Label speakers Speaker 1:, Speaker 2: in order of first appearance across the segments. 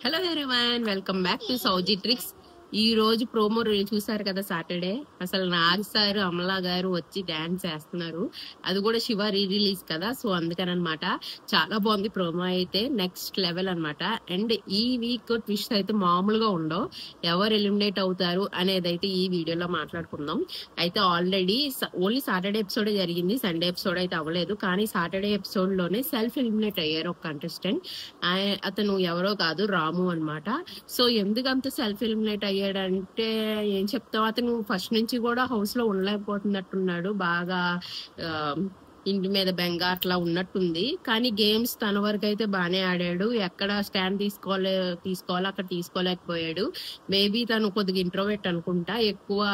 Speaker 1: Hello everyone, welcome back to Souji tricks. ఈ రోజు promo చూసారు కదా సాటర్డే. అసలు నాగ్ సార్, అమలా గారు వచ్చి డాన్స్ చేస్తున్నారు. అది కూడా శివ రిలీజ్ కదా, సో అందుకని అనమాట. చాలా బాగుంది ప్రోమో అయితే, నెక్స్ట్ లెవెల్ అనమాట. అండ్ ఈ వీక్ ట్విస్ట్ అయితే మామూలుగా ఉండవు. ఎవరు ఎలిమినేట్ అవుతారు అనేది అయితే ఈ వీడియోలో మాట్లాడుకుందాం. అయితే ఆల్రెడీ ఓన్లీ సాటర్డే ఎపిసోడ్ జరిగింది, సండే ఎపిసోడ్ అయితే అవ్వలేదు. కానీ సాటర్డే ఎపిసోడ్ లోనే సెల్ఫ్ ఎలిమినేట్ అయ్యారు ఒక కంటెస్టెంట్. అతను ఎవరో కాదు, రాము అనమాట. సో ఎందుకు అంత సెల్ఫ్ ఎలిమినేట్ అయ్యాడంటే ఏం చెప్తాం, అతను ఫస్ట్ నుంచి కూడా హౌస్ లో ఉండలేకపోతున్నట్టున్నాడు. బాగా ఇంటి మీద బెంగ అట్లా ఉన్నట్టుంది. కానీ గేమ్స్ తన వరకు అయితే బాగానే ఆడాడు. ఎక్కడ స్టాండ్ తీసుకోవాలో అక్కడ తీసుకోలేకపోయాడు. మేబీ తను కొద్దిగా ఇంట్రోవర్ట్ అనుకుంటా, ఎక్కువ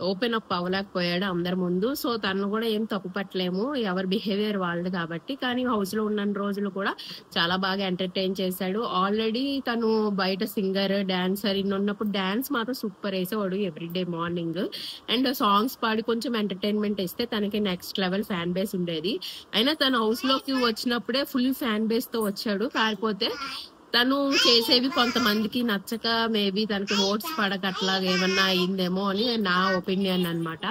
Speaker 1: ఓపెన్ అప్ అవ్వలేకపోయాడు అందరి ముందు. సో తను కూడా ఏం తప్పు పట్టలేము, ఎవరి బిహేవియర్ వాళ్ళది కాబట్టి. కానీ హౌస్ లో ఉన్న రోజులు కూడా చాలా బాగా ఎంటర్టైన్ చేశాడు. ఆల్రెడీ తను బయట సింగర్, డాన్సర్ ఇన్ని ఉన్నప్పుడు డాన్స్ మాత్రం సూపర్ వేసేవాడు ఎవ్రీడే మార్నింగ్. అండ్ సాంగ్స్ పాడి కొంచెం ఎంటర్టైన్మెంట్ ఇస్తే తనకి నెక్స్ట్ లెవెల్ ఫ్యాన్ బేస్ ఉండేది. అయినా తను హౌస్ లోకి వచ్చినప్పుడే ఫుల్ ఫ్యాన్ బేస్ తో వచ్చాడు. కాకపోతే తను చేసేవి కొంతమందికి నచ్చక మేబీ తనకి ఓట్స్ పడక అట్లా ఏమన్నా అయిందేమో అని నా ఒపీనియన్ అనమాట.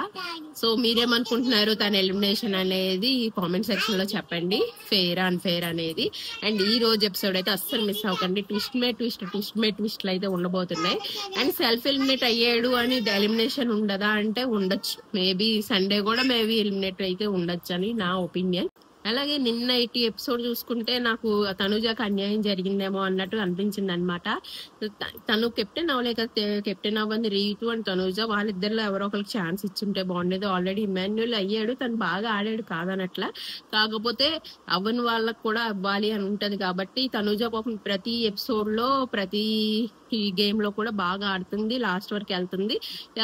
Speaker 1: సో మీరేమనుకుంటున్నారు తన ఎలిమినేషన్ అనేది కామెంట్ సెక్షన్ లో చెప్పండి, ఫెయిర్ అన్ఫెయిర్ అనేది. అండ్ ఈ రోజు ఎపిసోడ్ అయితే అస్సలు మిస్ అవ్వకండి. ట్విస్ట్లు అయితే ఉండబోతున్నాయి. అండ్ సెల్ఫ్ ఎలిమినేట్ అయ్యాడు అని ఎలిమినేషన్ ఉండదా అంటే ఉండొచ్చు. మేబీ సండే కూడా మేబీ ఎలిమినేట్ అయితే ఉండొచ్చు అని నా ఒపీనియన్. అలాగే నిన్న ఇటు ఎపిసోడ్ చూసుకుంటే నాకు తనుజకు అన్యాయం జరిగిందేమో అన్నట్టు అనిపించింది అనమాట. తను కెప్టెన్ అవ్వలేక, కెప్టెన్ అవ్వంది రీతు అండ్ తనుజ, వాళ్ళిద్దరిలో ఎవరో ఒకరికి ఛాన్స్ ఇచ్చుంటే బాగుండేది. ఆల్రెడీ ఇమాన్యుల్ అయ్యాడు, తను బాగా ఆడాడు కాదనట్లా. కాకపోతే అవ్వని వాళ్ళకు కూడా అవ్వాలి అని ఉంటది కాబట్టి తనుజ పాపం ప్రతి ఎపిసోడ్ లో ప్రతి ఈ గేమ్ లో కూడా బాగా ఆడుతుంది, లాస్ట్ వరకు వెళ్తుంది.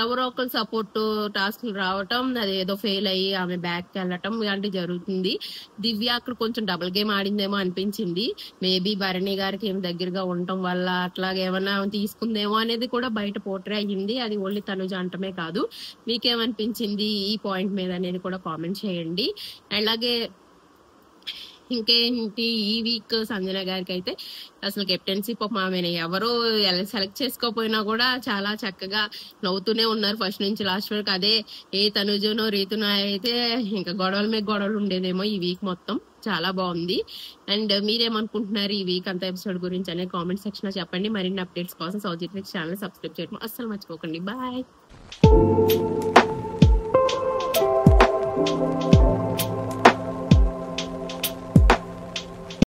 Speaker 1: ఎవరో ఒకరు సపోర్ట్ టాస్క్లు రావటం, అది ఏదో ఫెయిల్ అయ్యి ఆమె బ్యాక్ వెళ్ళటం ఇలాంటివి జరుగుతుంది. దివ్య అక్కడ కొంచెం డబుల్ గేమ్ ఆడిందేమో అనిపించింది. మేబీ భరణి గారికి ఏం దగ్గరగా ఉండటం వల్ల అట్లాగే ఏమన్నా తీసుకుందేమో అనేది కూడా బయట పోర్ట్రే అయ్యింది. అది ఓన్లీ తనుజ అంటమే కాదు. మీకేమనిపించింది ఈ పాయింట్ మీద అనేది కూడా కామెంట్ చేయండి. అలాగే ఇంకేంటి, ఈ వీక్ సంజన గారికి అయితే అసలు కెప్టెన్సీ పాపం ఆమెను ఎవరో సెలెక్ట్ చేసుకోపోయినా కూడా చాలా చక్కగా నవ్వుతూనే ఉన్నారు ఫస్ట్ నుంచి లాస్ట్ వరకు. అదే ఏ తనుజనో రీతునో అయితే ఇంకా గొడవల మీద గొడవలు ఉండేదేమో ఈ వీక్ మొత్తం. చాలా బాగుంది. అండ్ మీరేమనుకుంటున్నారు ఈ వీక్ అంత ఎపిసోడ్ గురించి అనేది కామెంట్ సెక్షన్ లో చెప్పండి. మరిన్ని అప్డేట్స్ కోసం సౌజీ ట్రిక్స్ ఛానల్ సబ్స్క్రైబ్ చేయడం అస్సలు మర్చిపోకండి. బాయ్.